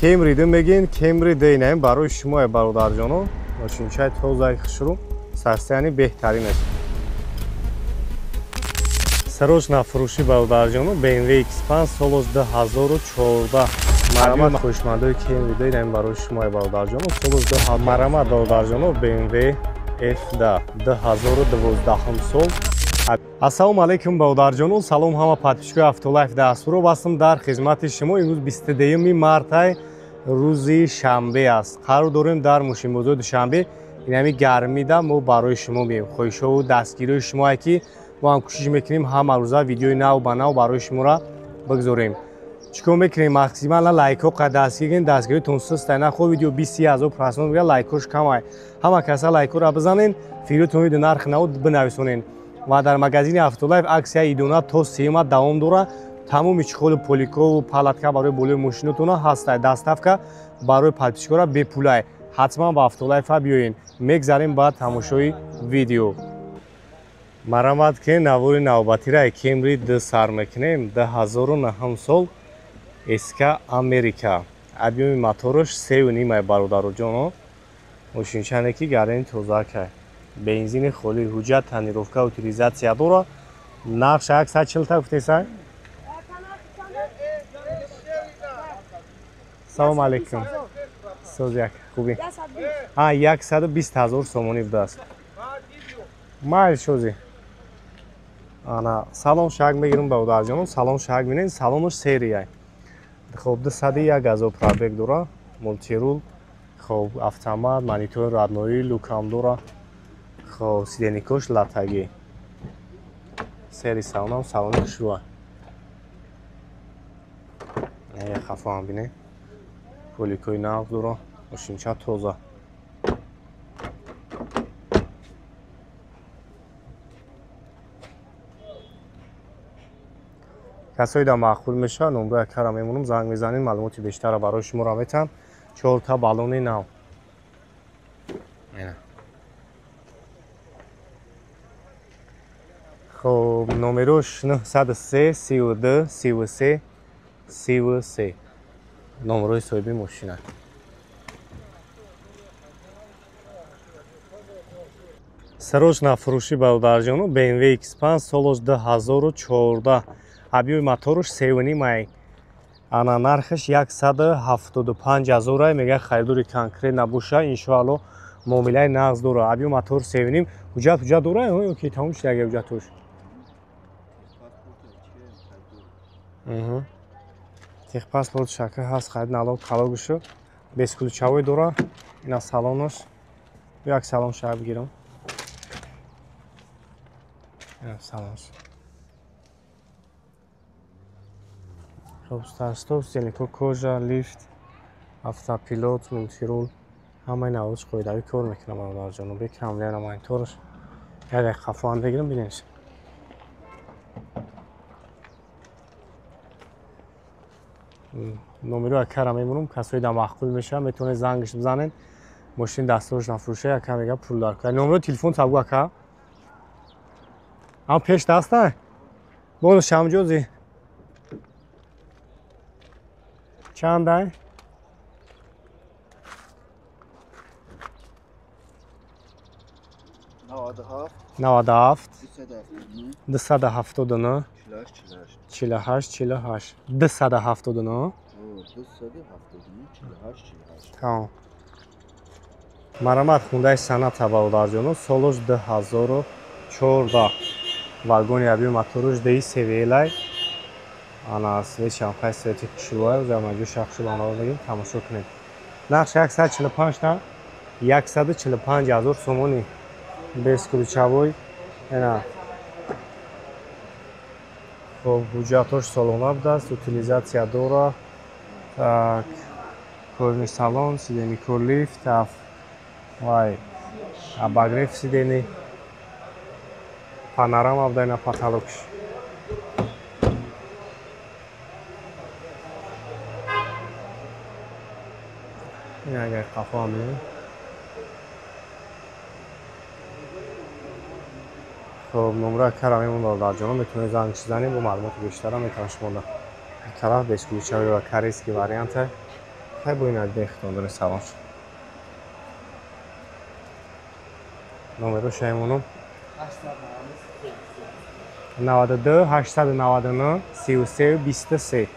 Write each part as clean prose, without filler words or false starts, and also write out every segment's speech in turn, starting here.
Camry да мегин, Camry D9 барои шумо бародарҷоно. Мошинчаи тозаи хушрӯ, састяни беҳтарин аст. Сарочна фурӯши бародарҷоно, BMW X5 соли 2014. Марамат хушмандои Camry D9 барои шумо бародарҷоно, соли 2000. Марамат бародарҷоно, BMW F10 2012 сол. Ассалому алайкум бародарҷонон, салом ҳама подписчикои Автолайф дастуро ҳастам дар хизмати шумо. Имрӯз 22 марти рӯзи шанбе аст. Қарор дорем дар мошинбозои душанбе инами гармида мо барои шумо меем. Хоҳишову дастгирои шумое ки мо ҳам кӯшиш мекунем ҳама рӯза видеои нав ба нав барои шуморо бигзорем. Чикор мекунем? Максимала лайкҳо қа дастгирин, дастгироитон сустай нахо. Видео 20000 просмотр бига, лайкош камай. Ҳама каса лайкҳоро бизанен, фиротони нархи нав бинависонен. Ва дар магазини Автолайф аксияи идона то 3 давом дора. Тамоми чихоли поликову палатка барои болои мошинотона ҳастай. Доставка барои подписчикора бепулай. Ҳатман ба Автолайф биёен. Мегзарем ба тамошои видео. Марамат ки навори навбатира Camry D сар мекунем. 2009 сол SK America. Объеми моторош 3.5 бародарҷоно. Мошинчане ки гарани тозака. Бензини холӣ, ҳуҷҷат, тонировка, утилизация дора. Нақш 140 та гуфтеса? Салом алейкум. Созяк, хубӣ? 120,000 сомонӣ будааст. Майл шози. Ана салон шаг мегирам бародарҷонон, салон шаг бинен, салонош серия. Хоб 201,000 пробег дора, мултирул, хоб автомат, монитор радноӣ, лукам дора. Хоб сиденикош латаги. Сери салонам салони хушрӯа. Я хафам бине. Поликои нав дора, мошинча тоза. касои да маъқул меша, номраи кара мемонам, занг мезанин, маълумоти бештара барои шуморо метам. 4 та баллони нав. Хоб номерош 903 32 33 33. номерои соҳиби мошина. Сарочна фурӯши бародарҷоно, BMW X5 соли 2014. Объеми моторош 3.5. Ана нархаш 175,000 мега харидори конкрет набоша, иншоалло муомилаи нағз дора. Объеми мотор 3.5. ҳуҷҷат дора ё ки тамом шуда ягон ҳуҷҷатош? Техпаспорт шака ҳаст, харид налог калогушу. Бесключавой дора. Ина салонош. Як салон шаг бигирам. Ина салонош. Хоб старт-стоп, зеленко кожа, лифт, автопилот, мултирул. Ҳамаи наводиш қоидавӣ кор мекунам бародарҷоно. Бекам лера мониторш. Як хафоам бигирам бинеш. номерои кара мемонам, касои да маъқул меша, метавонед зангш бизанен. Мошин дастрош нафурӯша, яка мега пул дар кор. Номерои телефон табгу ака. Ам пеш даста? Боно шамҷози. Чандай? 97 279 48 48 279 тамом. Марамат хундаи саната бародарҷоно, солош 2014. вагони объеми моторош ди севелай. Ана свет шамхай свети хушрӯа, замаҷо шахшилона бигем, тамошо кунед. Нақш 145 та 145,000 сомонӣ. Бесключавой. Ина. Хоб ҳуҷҷатош солона будааст, утилизация дора. Так. Кожни салон, сиденико лифт, вай. Обогрев сидени. Панорама буда ина потолокш. Ина агар қафо мебинем. خب نمره کرممون رو در جانو میتونه زنگ بزنیم و معلومات بیشتر هم میتونش مونده. طرف بسکویچاوی و کریسکی واریانت тай боинак бехтон дори салон шуд. Номеро шаймонум 92 899 33 23.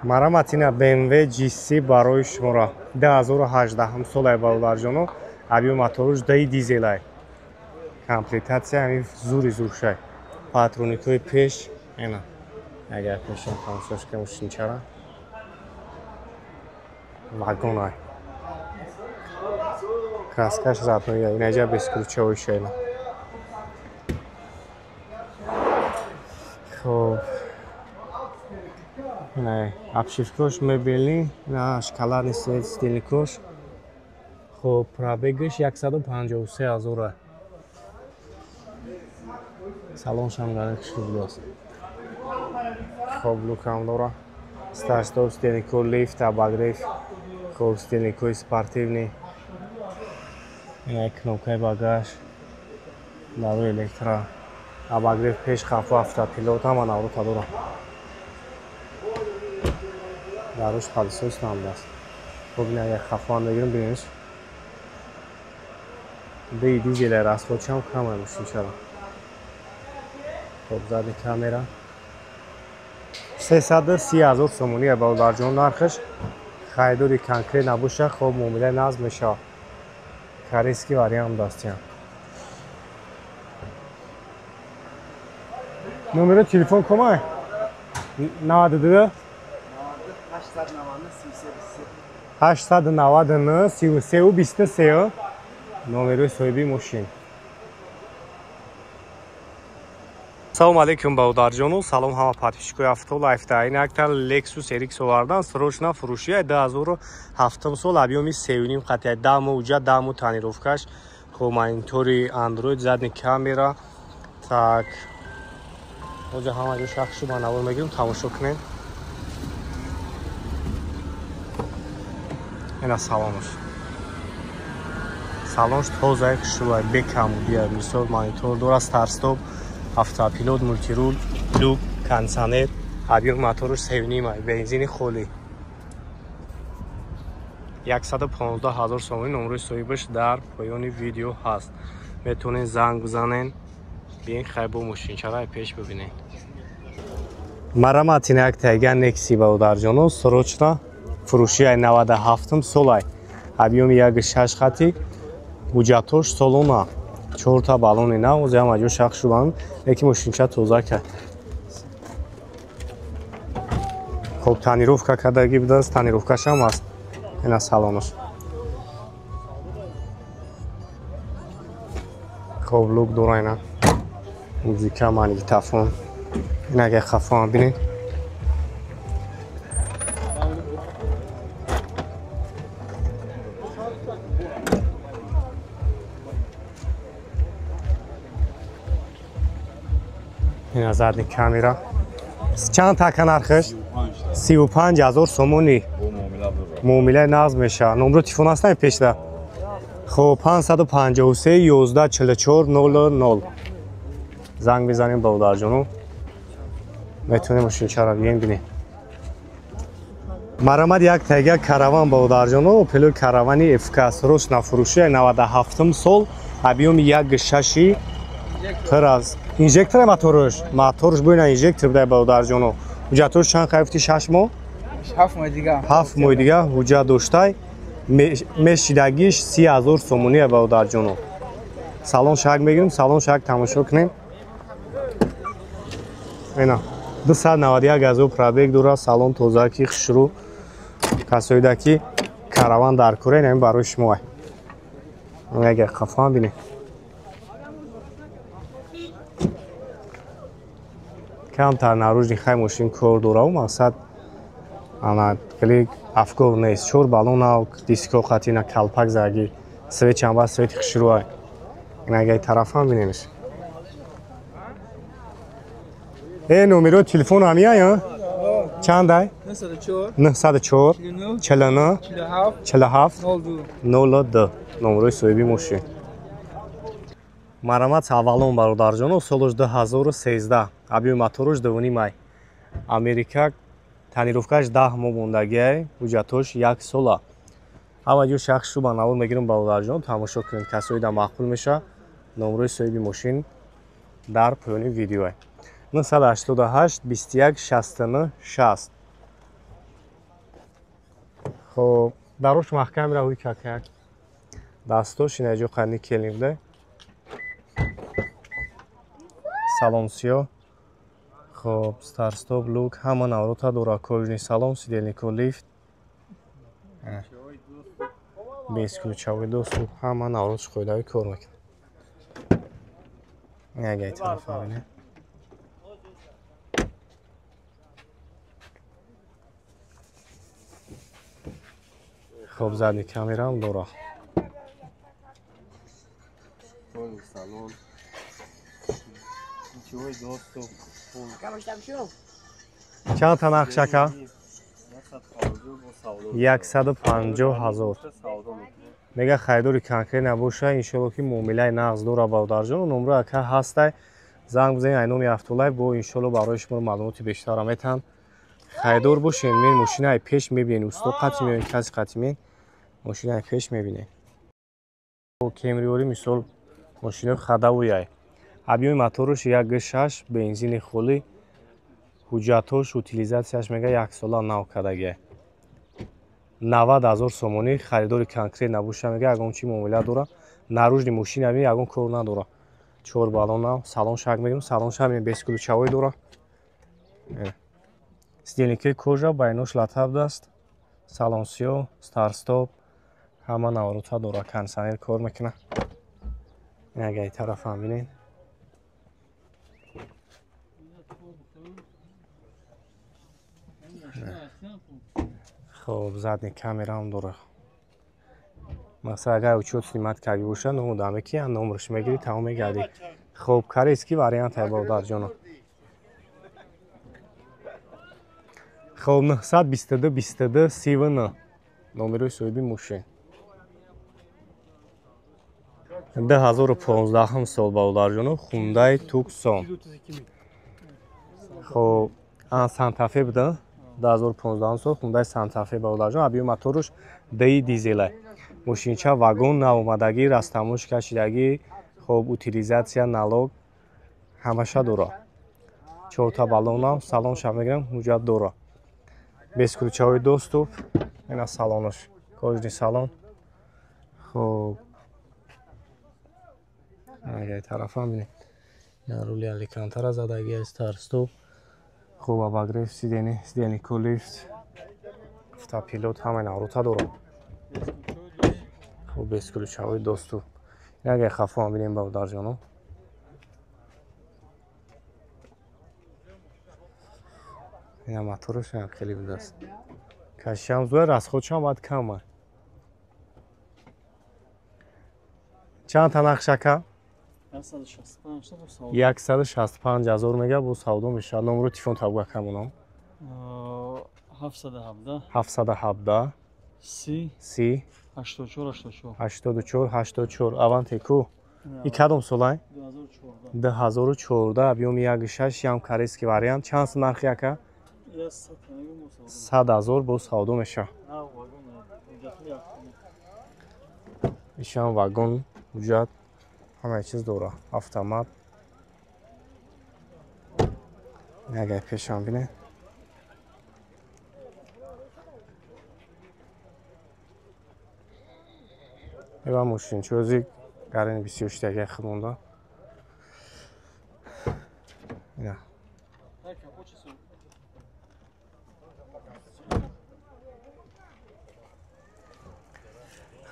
Мараматина BMW GC барои шумора 2018 солай балдарҷону абиё моторуш даи дизелай. Комплектация ами зури зуршай. Патроникои пеш ина. Агар пешин тамошошка мушинчара. Вагонай. Краскаш радноя инаҷа бескручавой шайна. Хоб не, обшивкош мебелни, на шкаларни стильный кош. Хоб, пробегаш 153 000. Салон шамгара кшиблос. Хоб, лукам дора. Старт-стоп, стильный кор, лифт, обогрев. Хоб, стильный кор, спортивный. Кнопкаи багаж. Дару электро. Обогрев пеш, хафу автопилот, ҳама наврута дора. Даруш падисои стандарт. Хоб, ин агар хафуам бигирим биниш. Даи дизелай расходчам камай мушинчара. Хоб, задни камера. 330 000 сомони балдарҷон нархш. Хайдури конкрет набуша, хоб муомилаи назм меша. Корейский вариант дастем. Номер телефон комай? 92 890 33 23. Номери соҳиби мошин. Салом алейкум баударҷону, салом ҳама подписчикои автолайфда. Ин актар Lexus RX овардан срочна фурӯшия 2007 сол объёми 3.5 қатъия 10 моҳ ҳуҷҷат 10 моҳ танировкаш. Хоб монитори Android, задни камера. Так. Оҷа ҳамаҷо шахшу ба навор мегирем, тамошо кунем. Ина салонш. Салонш тоза хушрӯй бекам бия мисол монитор дора, старт-стоп, автопилот, мультирул, люк, кондиционер, объём моторуш 3.5 бензини холӣ. 115 000 сомони номери соҳибаш дар поёни видео ҳаст. Метавонед занг бизанед, биен хайбо мошинчараи пеш бибинед. Мараматин як тайга Nexi баударҷону, срочна фурӯшияи 97 солай. Объёми 1.6 хати, ҳуҷҷатош солона. 4 та балони нав, ҳамаҷо шах шуданд, лекин мошинча тоза кард. Хоб, танировка кардагӣ будааст, танировкашам аст. Ина салонаш. Хоб, лук дора ина. Музика, магнитофон. Ин агар хафоам бинед. Ина задни камера. Чанд така нархш? 35 000 сомони. муомилаи назм меша. Номери телефон ҳастами пешда? Хоб, 553 11 44 00. Занг бизанем баударҷону. метавонем мошинчара бием бинем. Марамад як тайга караван баударҷону, пилои каравани FK срочна фурӯшия 97 сол, объёми 1.6 пир аз инжектора моторуш боина инжектор будай баударҷону. ҳуҷҷатош чанд қайфти 6 моҳ? 7 моҳи дига ҳуҷҷат доштай. Мешидагиш 30 000 сомони баударҷону. Салон шак мегирем, салон шак тамошо кунем. Ина 291 000 пробег дора, салон тозаки хушрӯ. Касоида ки караван дар кора, ин барои шумо. Агар хафам бинем. камтар наружи хай мошин кор дора, мақсад ана клик афкор нест. 4 балон ав диско хатина калпак заги. Свет чамба свет хушрӯ. Ин агар тарафам бинемш. Номери телефон ҳамия? Чанд ай? 904 49 47 02. Номери соҳиби мошин. Марамат аввалон бародарҷону, солуш 2013. Объёми моторуш 2.5 май. Америка танировкаш 10 моҳ мондагиай, ҳуҷҷатош 1 сола. Ҳамаҷо шахсшу ба навор мегирам бародарҷон, тамошо кунед, касои да мақбул меша. Номрои соҳиби мошин дар поёни видео 988 21 69 60. хоб дарош маҳкам равӣ какак дастош инаҷо қанни келимда салон сиё. хоб старстоп лук ҳама наврота дора, кожни салон, сидельнико лифт, без ключавой доступ, ҳама навроташ қоидави кор мекунад. Ягай тарафа бинед. хоб задни камерам дора. салон. Ничего, доступ. Чанд та нақшака? 150,000. мега хайдори конкрет набоша, иншоалло ки муомилаи нағз дора бародарҷон. номро ака ҳастай, занг бизанед айноми Автолай, бо иншоалло барои шумо маълумоти бештара метан хайдор бошед. мен мошинаи пеш мебинед, усто қатъ меёед, каси қатъ меёед, мошинаи пеш мебинед. кемриёри мисол мошинаи хадавуяй, объеми моторош 1.6, бензини холӣ, ҳуҷҷатош утилизатсияш мега 1 сола нав кардагиай. 90,000 сомонӣ, харидори конкрет набоша, мега ягон чи муомила дора. наружни мошина бинед, ягон кор надора. 4 балон нав, салон шак мегирам, салон шак бинед, без ключавой дора. сидельникои кожа ба инош латаб даст, салон сиё, старстоп, ҳама наврота дора, кондисионер кор мекунад. ягай тарафам бинед. хоб задни камерам дора. масалан агар учёт снимат карди боша, номудаме ки номраш мегирӣ, тамом мегарди. хоб корейский вариантай бародарҷоно. хоб 922 22 39 номерои соҳиби мошин. 2015 сол бародарҷоно, Hyundai Tucson. хоб Санта-Фе буда, 2015 сол Hyundai Санта-Фе бародарҷон, объеми моторош ди дизелай. мошинча вагон навомадагӣ, растамош кашидагӣ, хоб утилизатсия, налог ҳамаша дора. 4 та балонам, салон шаб мегирам, ҳуҷҷат дора. без ключавой доступ, ина салонош, кожни салон. хоб агай тарафам бинед. рули аликантара задагӣ, старстоп, хоб обогрев сидени, сидельнико лифт, автопилот, ҳамаи наврота дора. хоб без ключавой доступ. ягай хафоам бинем бародарҷоно. ина моторош ям хеле будаст. кашишам зӯя, расходшам баъд кама. чанд та нақшака? 165,000 мега бо савдо мешавад. номро телефон табука камонам. 717 30 84 84. аванте ку и кадом солай? 2014, объеми 1.6, ям корейский вариант. чанд нархи ака? 100,000 бо савдо мешавад. ишам вагон, ҳуҷҷат, ҳамаи чиз дора. автомат. ягай пешам бинед. ва мошинчози гарини бисёрштаги худмонда. ина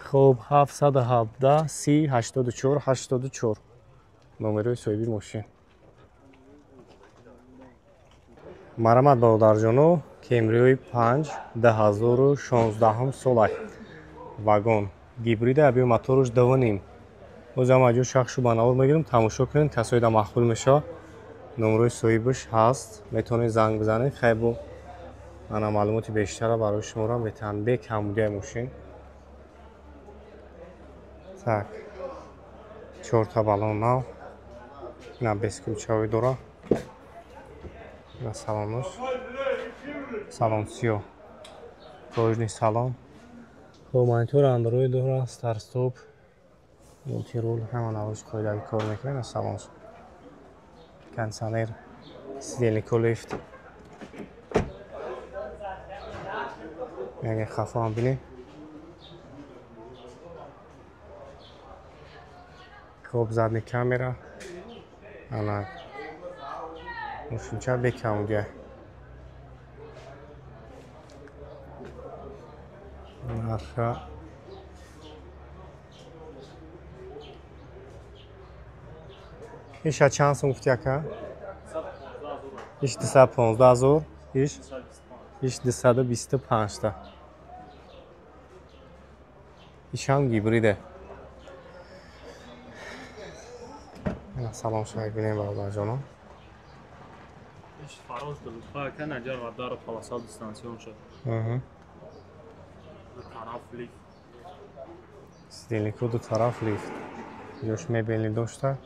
хоб 717 30 84 84 номерои соҳиби мошин. марамат бародарҷоно, кемриои 5 2016 солай, вагон гибрида, объеми моторош 2.5. озам аҷо шахшу ба навор мегирам, тамошо кунед, касои да мақбул мешавад. номрои соҳибаш ҳаст, метавонед занг бизанед. хай бо ана маълумоти бештара барои шуморо метавонам бе камбудияи мошин. так 4 та балон нав, ина без ключавой дора. ина салонош. салон сиё пружни салон монитор андроид дора старт стоп мултирул ҳама навоиш қоидави кор мекунад аз салон кондитсионер сиденли лифт яке хафо ҳам бинед хуб задни камера ана мошинча бекамуга нарха иша чанд сум гуфти ака иш 215 000 иш 225 та ишам гибриде салом шумо бинем бародарҷонам фароз дулфа кан аҷар ва дар полоса дистансион шуд тараф лифт сиденли ду тараф лифт ҷош мебелни дошта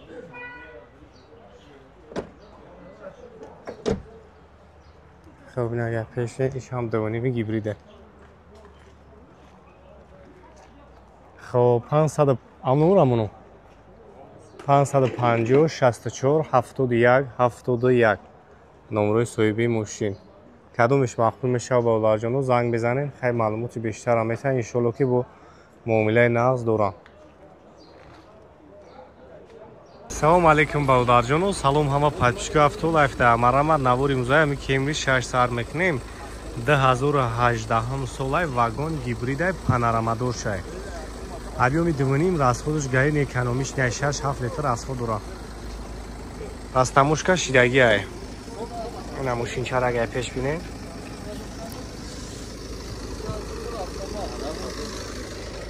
хуб ин агар пеше ишам дувоними гибриде хуб 500 амнурамуну 550 64 71 71 номерои соҳиби мошин кадомиш мақбул мешавад ба бародарҷоно занг безанед хай маълумоти бештарам метавонед иншоалло ки бо муомилаи нағз дорам салому алайкум бародарҷоно салом ҳама подписчикои автолайф да марамад навори имрӯзаи ҳами кемри 6 сар мекунем 2018 солаи вагон гибридаи панорамадор шай объёми дувоним расходаш гари неканомиш 6-7 литр расход дорад растамошка шидагиай ина мошинчара агар пеш бинед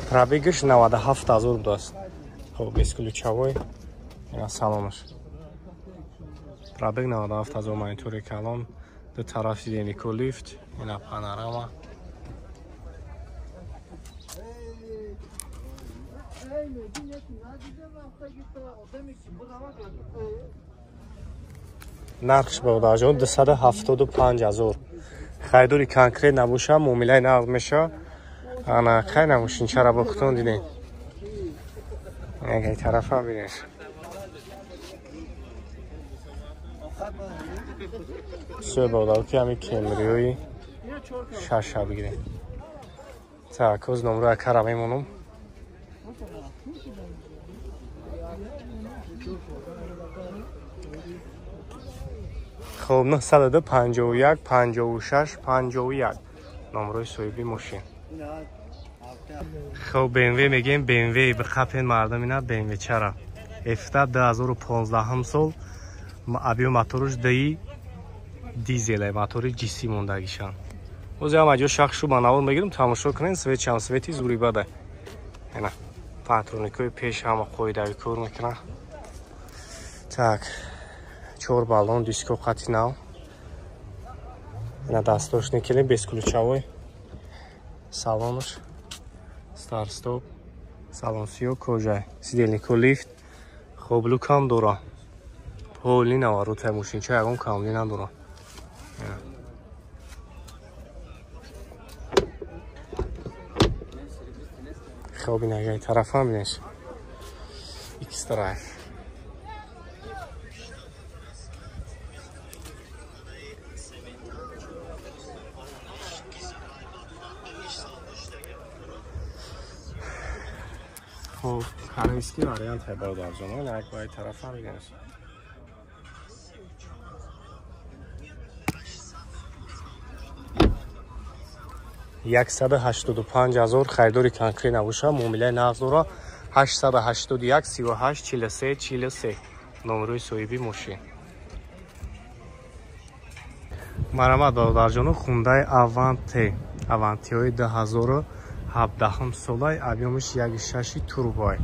пробегаш 97 000 будааст хоб бесключавой ина салонаш пробег 97 000 монитори калон ду тараф сиденли лифт ина панорама нархш бародарҷон 275 000 хайдури конкрет набоша муомилаи нағд меша ана қайна мошинчара бохутон дидем яке тарафа бинед все бародар ки ҳами кемриёи шаша бигирем так оз номерои акара мемонам хуб 951 56 51 номерои соҳиби мошин хуб BMW мегем BMW бихапен мардам ина BMW чара F-та 2015 сол объём моторуш даи дизеле мотори GC мондагишан оз ҳам аҷо шахшу ба навор мегирам тамошо кунем свет чам свети зури бада ина патроникои пеш ҳама қоидави кор мекунад так 4 баллон диско қати нав ина дастдош никелем бесключавой салонш старт стоп салон сиё кожа сиденли лифт хуб лукам дора полни наварутаи мошинча ягон камли надора хуб ин агай тарафам бинеш X-Drive хуб ҳарвиски вариант ҳай бародарҷон ин як баи тарафам бинеш 185 000 хайдори конкрет набоша муомилаи нағз дора 881 38 43 43 номерои соҳиби мошин марамад бародарҷоно хундай авантиҳои 2017 солаи объёмиш 1.6 турбой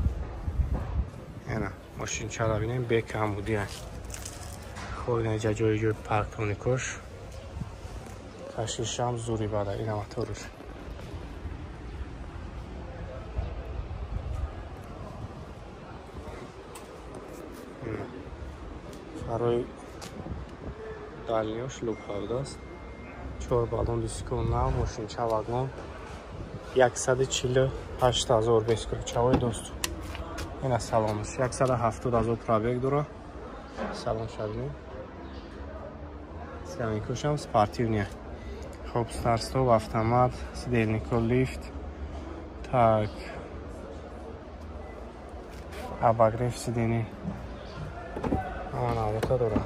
ина мошинчара бинем бекам будия хуб ина ҷои парктоникош кашишам зури бада ина моторуш фарои дальниёш лук ҳавдааст 4 балон дискон нав мошинча вагон 148 000 бескручавои дост. Ина салонаш 170 000 пробег дора. Салон шабинем. Сяминкушам спортивния. Хоб старт-стоп автомат, сидельнико лифт. Так. Обогрев сидений. Навигаtor дора.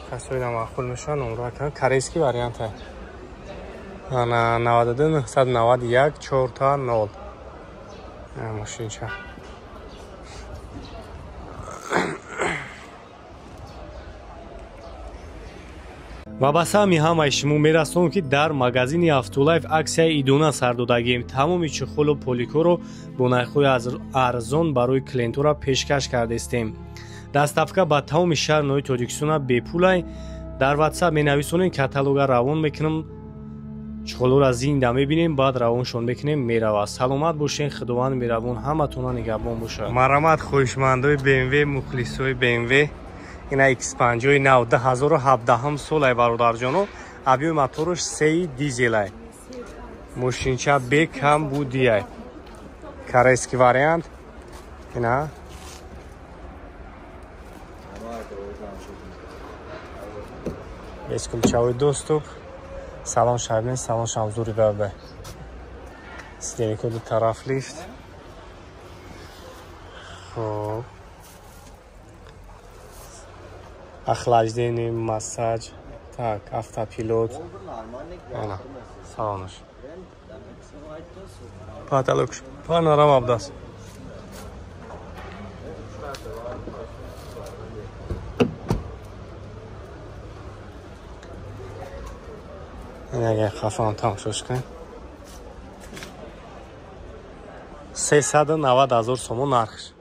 касои намахкул мешан номро кан корейский вариант ай. Ана 92 991 4 0. Машинча. ва ба сами ҳамаи шумо мерасонам ки дар магазини Автолайф аксияи идона сар додагем. Тамоми чухолу поликоро бо нархҳои арзон барои клиентора пешкаш кардастем. Дастафка ба тамоми шаҳр ноҳияи Тоҷикистона бепулай. Дар WhatsApp менависонем, каталога равон мекунам, чухолура зинда мебинем, баъд равоншон мекунем, меравад. Саломат бошен, худованд меҳрабон ҳаматона нигаҳбон бошад. Марамат хоҳишмандои BMW, мухлисои BMW. Ина X50 нав 2017 солай бародарҷоно. Объёми моторош 3 дизелай. Мошинча бекам будияй. Корейский вариант. Ина бесключавои доступ. Салон шабин, салон шамзури бабай. Сиденько ду тараф лифт. Хоб. Охлаждение, массаж. Так, автопилот. Ана, салонаш. Потолок. Панорама абдас. Ага, хафам тамошош кунем. 390 000 сомон нархш.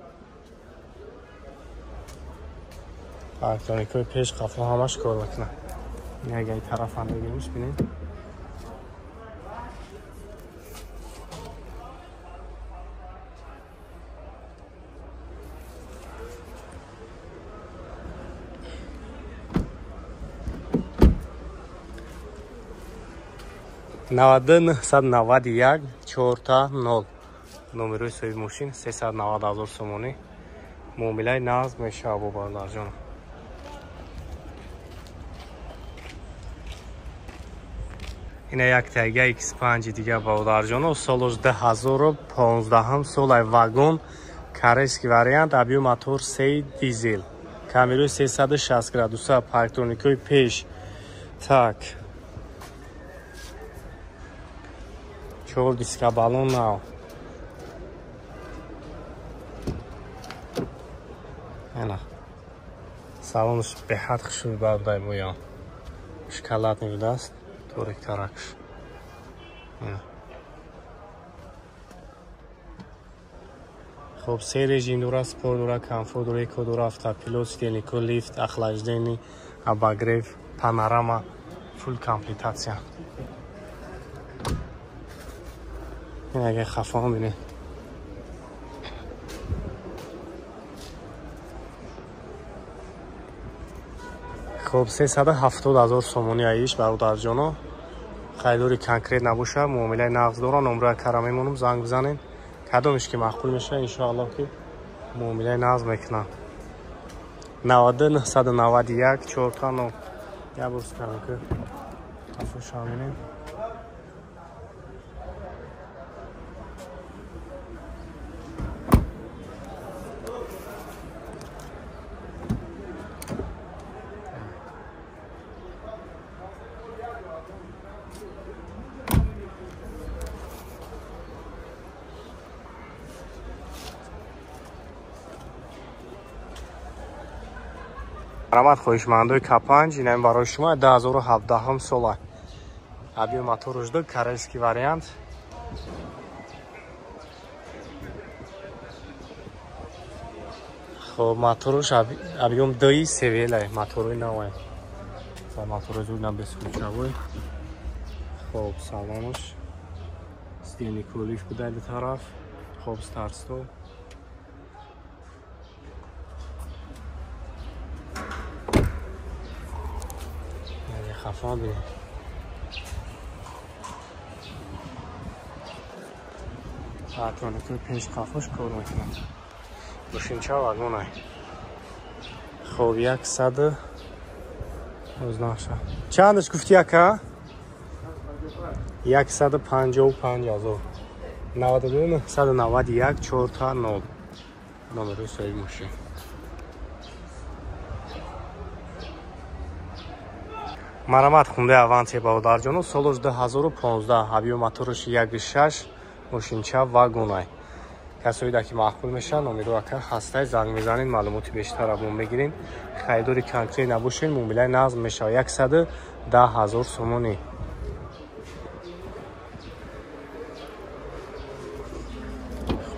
Электроникаи пеш қафо ҳамаш кор мекунад. Ягай тарафам мебинемш бинем. Навадин 191 4 номерои соҳиби мошин 390 000 сомонӣ. муомилаи нағз мешавад бо бародарҷон. Ина як тайга X5 дига бародарҷон. Солош 2015 солай вагон. Корейский вариант. Объём мотор 3 дизель. Камераи 360 градуса. Парктроникои пеш. Так. 4 диска балон нав. Ана. Салонш беҳад хушбӯй бардай боям. Шоколад мебудааст. Торик таракш. Хоб, се режим дора, спорт дора, комфорт дора, эко дора, автопилот, сиденько лифт, охлаждение, обогрев, панорама, фул комплектация. Ага, хафам бинем. خب 370,000 сомони аиш бародарҷоно. хайдори конкрет набоша, муомилаи нағз дора. номраи кара мемонам, занг бизанем. кадомиш ки мақбул меша, иншоаллоҳ ки муомилаи нағз мекунам. 90 191 4 я бурс камеку афушам бинем. Марамат хоҳишмандои К5 инам барои шумо 2017 сола. Объём моторош ду корейский вариант. Хоб, моторош объём 2 севелай, моторои навай. Моторои зуд на бесключавой. Хоб, салонош. стенный кулиф буда ду тараф. Хоб старт-стоп. Хафон бинем. Атроники пеш қафош кор мекунад. Бошинча вагонай. Хоб 100 ознаша. Чандаш гуфти ака? 155,000. 92 991 4 номери соҳиби мошин. марамат хундаи аванти баодарҷону соли 2015 ҳабиё мотораш 1.6 мошинча вагонай. касоида ки маъқул мешавад номеро ака ҳастай занг мезанед маълумоти бештар абон мегирин. хайдори конкрет набошед муомилаи назм мешавад 110,000 сомонӣ.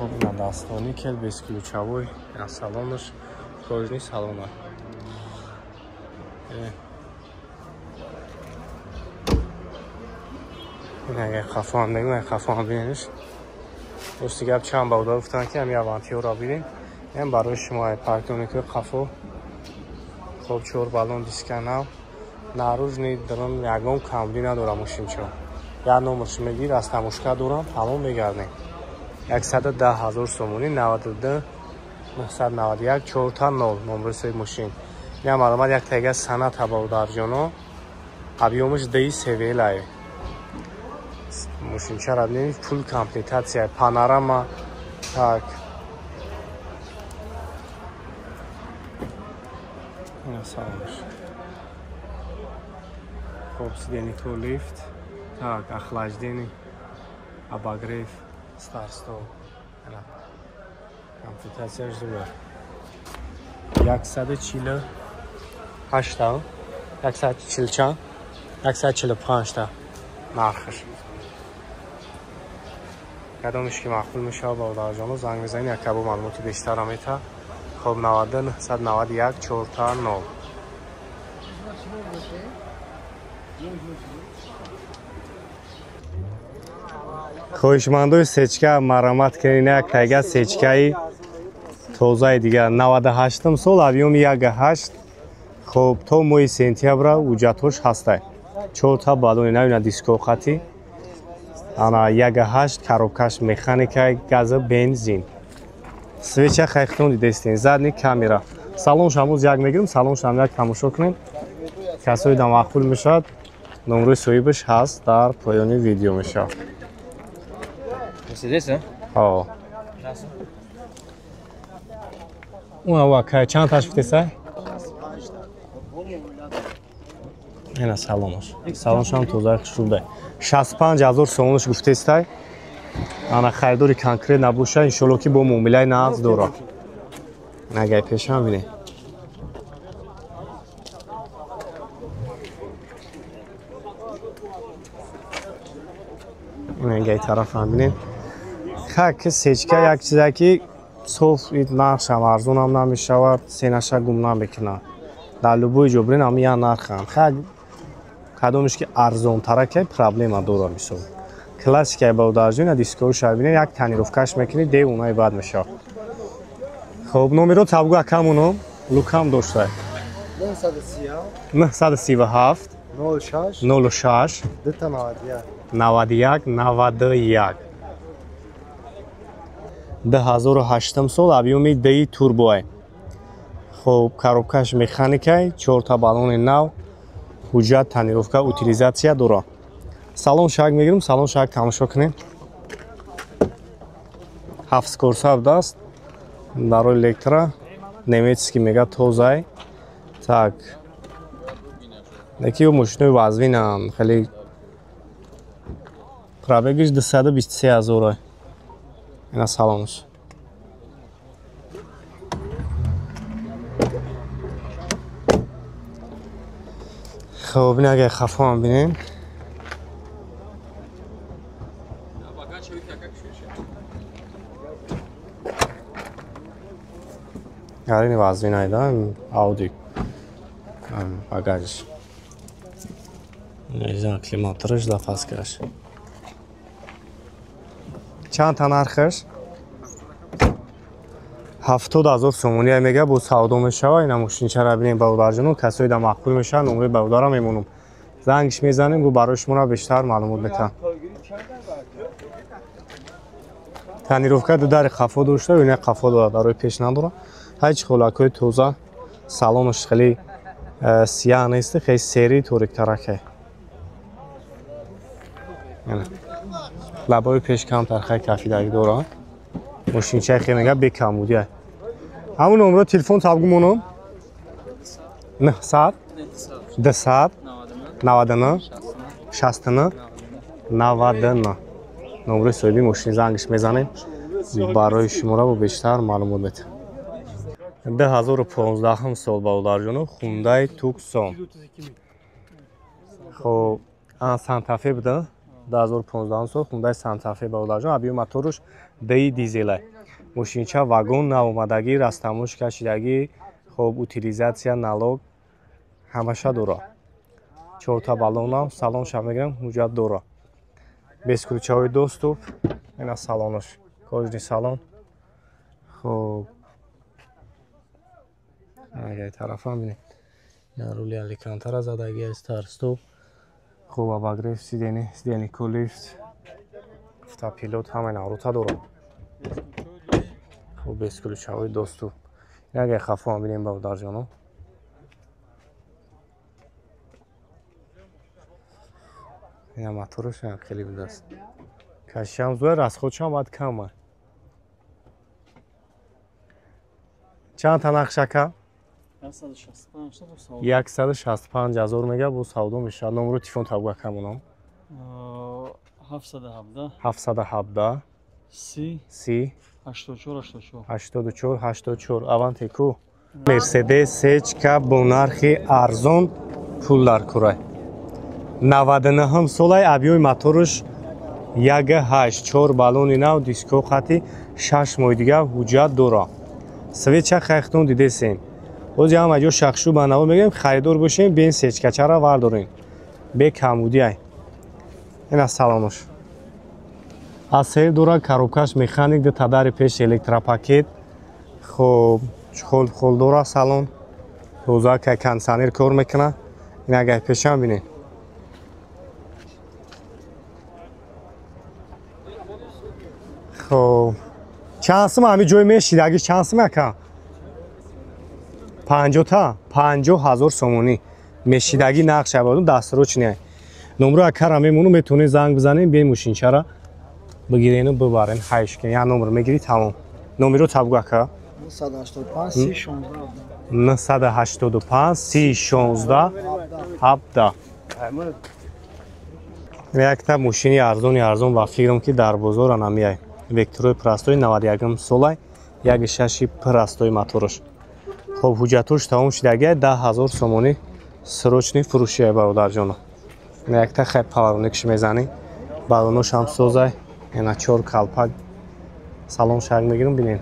хуб на дастони кел бесключавой на салонаш кожни салона. Ин қафон мегӯяд қафон бинедиш. Дӯсти гап чанд бауда гуфтанд ки ҳами авантиҳоро бинед. ин барои шумо парктоникои қафо. хуб 4 баллон диска нав. наружни дрон ягон камбӣ надорам мошинчо. як номерш мегир аз тамошка дорам тамом мегардем. 110,000 сомонӣ 92 991 4 номери соҳиби мошин. ин маълумат як тайга санад баодарҷоно. объёмаш ди севелае. мошинчара бинед фул комплектация панорама так. ин салонаш. хуб сидени то лифт так охлаждение обогрев старт-стоп. комплектацияш зуба 148 140 145 нархаш. кадомиш ки маъқул мешавад баодарҷоно занг мезанед як кабо маълумоти бештарам мета. хуб 92 991 4 хоҳишмандои сечка марамат кардин як тайга сечкаи тозаи дигар 98 сол объёми 1.8. хуб то моҳи сентябра ҳуҷҷатҳош ҳастай 4 баллони навина дискохати ана 1.8 коробкаш механикаи газа бензин свеча хайхтон дидестин задни камера салонш ҳамуз як мегирем салонш ҳам як тамошо кунем. касоида маъқул мешавад номери соҳибаш ҳаст дар поёни видео мешавад. Mercedes, ҳо уна вака чанд ташвитесай? ина салонаш салоншам тоза хушруда 65,000 сомонаш гуфтестай. ана хайдори конкрет набоша иншоалло ки бо муомилаи нағз дора. нагай пешам бинед. нагай тарафам бинед. хак сечка як чизе ки соф нархшам арзонам намешавад сенаша гум намекунад. дар любой ҷо бирен ҳами як нархам. хак кадомиш ки арзонтара ки проблема дора мисол. классикаи баодарҷои дискоша бинед як танировкаш мекунед де унаи баъд мешавад. хуб номеро табгу акамуно лукам дошта 937 06 91 91 2008 сол объёми ди турбоай. хуб коробкаш механикаи 4 баллони нав ҳуҷҷат танировка утилизатсия дора. салон шак мегирем салон шак тамошо кунем. 7 скорса даст дарои электра немецки мега тозай так неки мошинои вазвинан хеле пробегиш 223,000 ина салонш. хуб ин агар хафоам бинем гарини вазвинайда ауди багажиш климатораш запаскаш چند تا نرخش 70000 سومونی میگه بو سودا میشه اینا ماشین چرا ببینیم برادر جون کسایی در مقبول میشن نمره برادر میمونم زنگش میزنیم گو براش مون بیشتر معلومات میتن تنیروفکا دو در قفا داشته و نه قفا در روی پیش نداره هیچ خلاکوی توزه سالونش خیلی سیاه نیست خیلی سری توریک ترکه لبای پیش کم ترخه کفیدگی داره ماشین چه خیلی میگه بکمودیه همون نمره تلفن تابگو مونم 900 200 99 69 99 نمره سویدی ماشین زنگش میزنیم برای شماره با بیشتر معلومات بده 2015 سال برادر جون خوندای توکسون خب ان سانتافه بوده 2015 سال خوندای سانتافه برادر جون ابی موتورش دی دیزله ماشینچه واگن ناومدگی رستموش کشیدگی خب утилизация налог ҳамаша дора 4 та баллонам салон ша мегирам ҳуҷҷат дора без ключавои доступ ина салонаш кожни салон хоб агай тарафам бинед ина рули аликантара задаги стар стоп хоб абагреф сидени колифт автопилот ҳама наврута дора خب без ключавои доступ ягай хафо бинем бародар ҷоно ина мотораш хеле будаст кашам зӯя расходшам баъд кама чанд та нақшака 165000 мега бо савдо мешавад номеро телефон табга камонам 717 30 84 аванте ку мерседес сечка бо нархи арзон пул дар курай 99 солай абиёи мотораш 1.8 4 баллони нав диско хати 6 моҳи дига ҳуҷҷат дора свеча хайхтон дидесем боз ям аҷо шахшу ба наво мегӯем харидор бошем бен сечкачара вардорем бе камудиай ина саломаш асер дора коробкаш механик да тадари пеш электропакет хоб хол дора салон роза ка кондиционер кор мекуна ин агай пешам бинед хоб чанд сум ҳами ҷой мешидаги чанд сум яка 50 та 50000 сомонӣ мешидаги нақш абадум дастрочне номро акара мемону метонед занг бизанем бе мошинчара бигирену бибарен ҳайшкен я номер мегири тамом номеро табгу ака 985 316 17 якта мошини арзон ва фикрам ки дар бозор анамияй векторои прастои 91 солай 1.6 прастои мотораш хоб ҳуҷҷатош тамом шидагия 10000 сомонӣ срочни фурӯшия бародарҷоно якта хай павароникш мезани балонош ҳам созай ина 4 калпак салон шаг мегирам бинем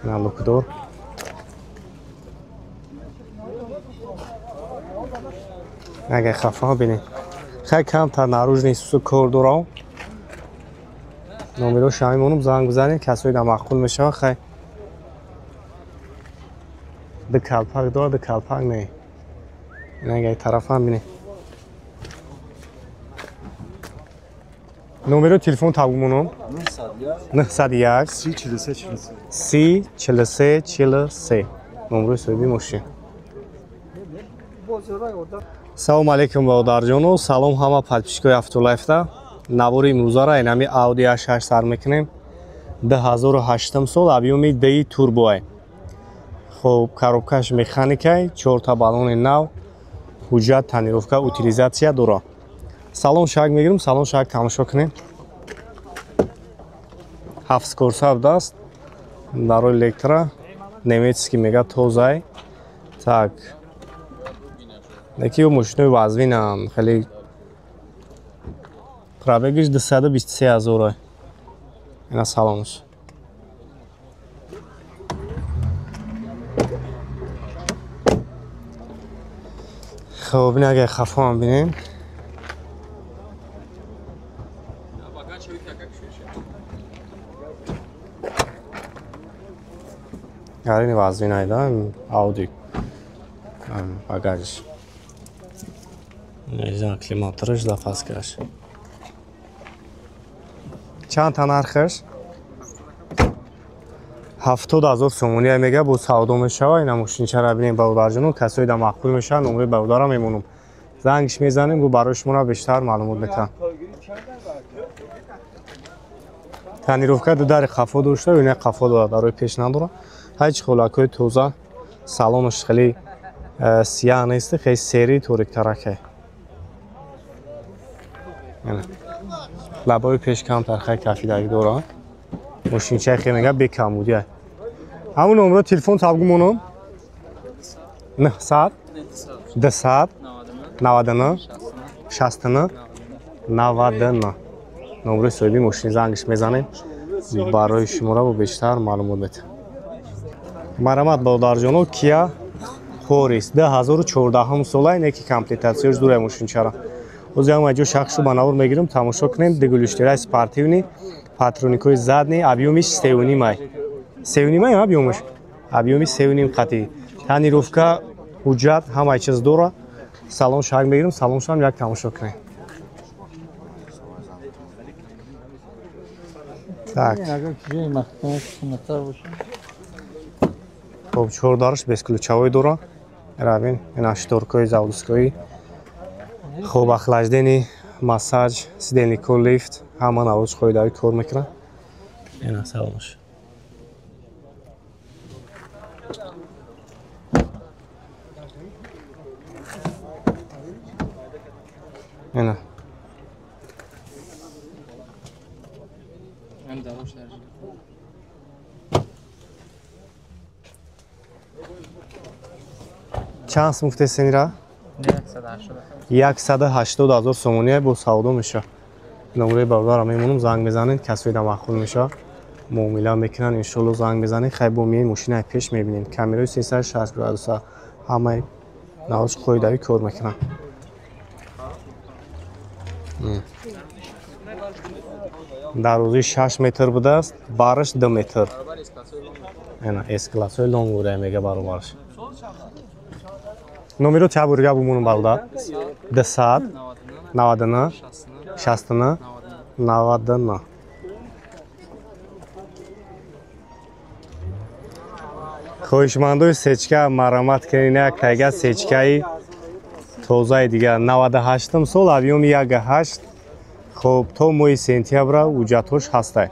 ина лукдор агай хафа бинем хай камтар наружни сусу кор дорам номеро шамимонум занг бизанем касои да мақбул мешава хай ду калпак дора ду калпак не ина агай тарафам бинем номеро телефон табгумонам 901 30 номерои соҳиби мошин салом алейкум бародарҷоно салом ҳама подписчикои автолайфта навори имрӯзара инами ауди a6 сар мекунем 2008 сол объёми di турбоай хоб коробкаш механикай 4 та баллони нав ҳуҷҷат танировка утилизация дора салон шаг мегирам салон шаг тамошо кунем 7 скорса будаст дарои электра немецкий мега тозай так якио мошинои вазвинам хеле пробегиш 223000 ина салонаш хоб ин агар хафоам бинем гарини вазвинайда ауди багажиш неза климаториш да паскаш чанд та нархаш 70000 сомония мега бо савдо мешава ина мошинчара бинем бавдарҷону касои да мақбул меша номери бавдара мемонам зангиш мезанем гу барои шумора бештар маълумот метавам танировка дудари қафо дошта ина қафо дора дарои пеш надора ҳеҷ холакои тоза салонаш хеле сияҳ нести хеле сери ториктараке лабои пеш камтар хеле кафидагӣ дора мошинчаи хеле мега бекамудия ҳамун номеро телефон табгу монам 900 200 99 69 99 номери соҳиби мошин зангиш мезанем барои шумора бо бештар маълумот метавам марамат бавдарҷоно Kia Horris 2014 сола ине ки комплектатсияш дура мошинчара оз ям аҷо шахшу ба навор мегирам тамошо кунем дегулиштираи спортивни патроникои задни объёмиш 3.5 май 3.5 май объёмиш 3.5 қати танировка ҳуҷҷат ҳамаи чиз дора салон шак мегирам салоншам як тамошо кунем так хоб чордараш бесключавой дора равин ина шторкои заводскои хоб охлаждени массаж сиденли кол лифт ҳама наводш қоидави кор мекунад ина салонаш ина чанд сум гуфтесен ира 180000 сомония бо савдо меша номери бавдара мемонам занг мезанед касои да мақбул меша муомила мекунанд иншоалло занг мезанед хай бо миёни мошинаи пеш мебинем камераи 360 градуса ҳамаи наводш қоидави кор мекунанд дарози 6 метр будааст бараш 2 метр ина эс-классои лонгурия мега баробараш номеро табурга бумонам балда 200 99 69 99 хоҳишмандои сечка марамат кунед як тайга сечкаи тозаи дигар 98 сол объёми 1.8 хоб то моҳи сентябра ҳуҷҷатҳош ҳастад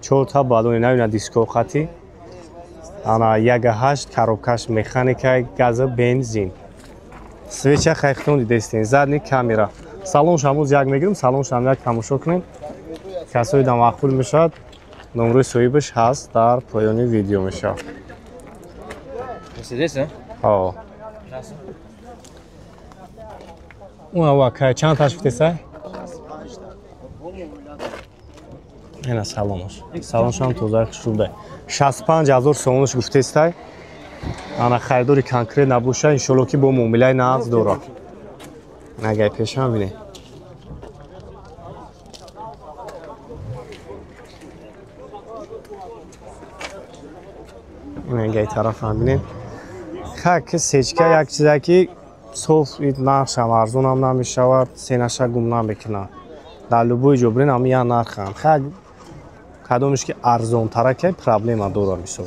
4 та балони навина дискоқати ана 1.8 коробкаш механика газа бензин свеча хайхтон дидестин задни камера салонш ҳамуз як мегирам салоншам як тамошо кунем касои да мақбул мешавад номери соҳибаш ҳаст дар поёни видео мешавад уна чанд таш гуфтесай ина салонаш салоншам тозаи хушрубда 65000 сомонаш гуфтестай ана харидори конкрет набоша иншоалло ки бо муомилаи нағз дора нагай пешам бинед нагай тарафам бинед хак сечка як чизе ки соф нархшам арзонам намешавад сенаша гум намекунад дар любой ҷо бирен ҳам як нархам хак кадомеш ки арзонтараке проблема дора мисол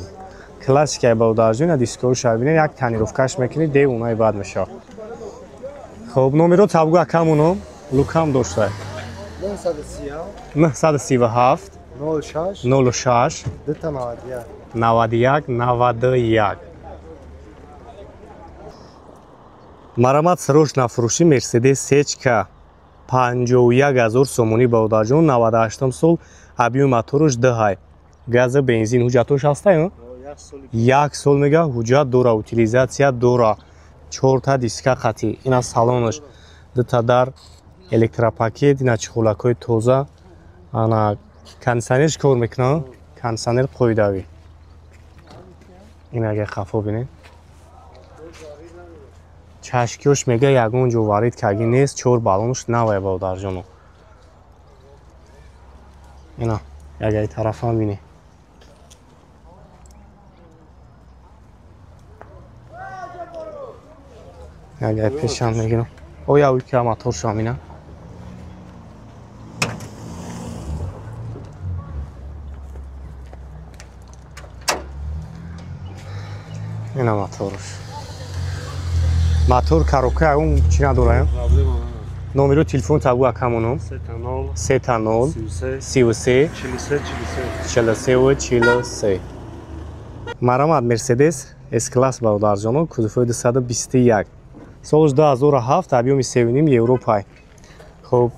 классикаи бавдарҷои дискоша бинед як танировкаш мекунед де унаи бад мешавад хоб номеро табгу акамоно лукам дошта 937 06 91 91 марамат срочна фурӯшӣ мерседес сечка 51000 сомонӣ бавдарҷон 98 сол объёми моторош дҳай газа бензин ҳуҷҷатош ҳастаю як сол мега ҳуҷҷат дора утилизатсия дора 4 та диска қати ина салонаш 2 та дар электропакет ина чихӯлакҳои тоза ана кондисионерш кор мекунад кондисионер қоидавӣ ин агар қафо бинед чашкиёш мега ягон ҷо варид кагӣ нест 4 балонш навай бавдарҷоно ина ягай тарафам бинед اگر پیشم میگیرم او یا که موتور شامینه اینا موتورش موتور کاروکه اون چی نداره نمره تلفن تابو اکمونم 30 33 43 و 43 مرامد مرسدس اس کلاس برادرجانو کودفای 221 سالش 2007 объёми севиним Европай хоб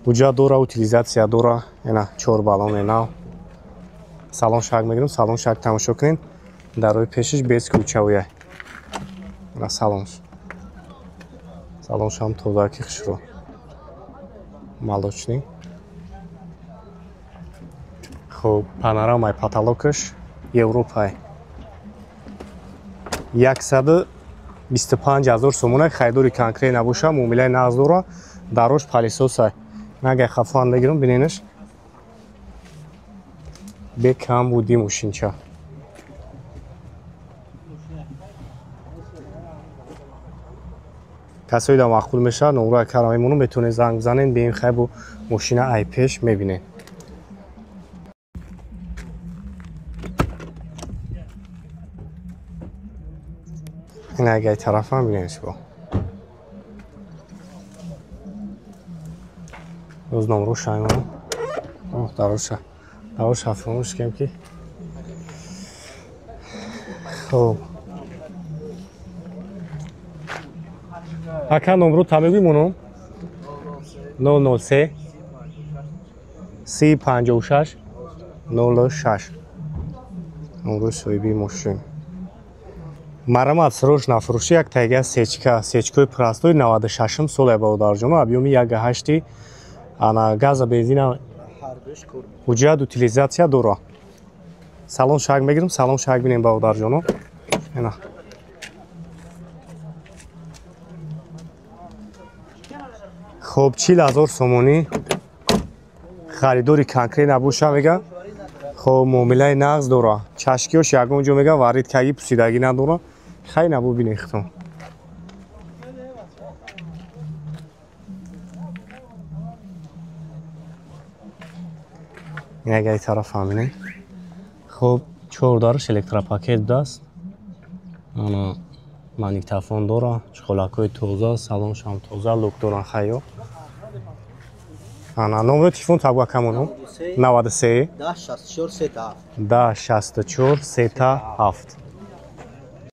буҷа дора утилизатсия дора ина 4 балон ина салон шак мегирам салон шак тамошо кунед дар рӯи пешиш без кӯчавия ина салонш салоншам тозаки хушро молочный хоб панорамаи потолокаш Европай 125,000 сомона хайдори конкрет набоша муомилаи нағз дора дарош палисоса нагай хафан бигирам биненаш бекам буди мошинча касои да мақбул меша номраи карамаймону метавонед занг бизанед беин хай бо мошина айпеш мебинед این اگه طرف هم بینیش با روزنامه رو شایمان داروش هفرونش کم که خب اکا نمرو تمیگوی مونم 003 356 06 نمرو соҳиби мошин марамат срочно фурӯши як тайга сечкои простой 96 соли бародарҷоно объёми 1.8 ана газа бензина ҳуҷҷат утилизатсия дора салон шак мегирам салон шак бинем бародарҷоно ина хоб 40,000 сомонӣ харидори конкрет набоша мега хоб муомилаи нағз дора чашкиёш ягон ҷо мега варидкагӣ пусидагӣ надора хай набу бинехтон ягай тараф ҳамине хоб 4 дараш электропакет будаст ана магнитофон дора чуқолакҳои тоза салоншам тоза лук доран хайё ана номер телефон табуа камону 93 10 64 37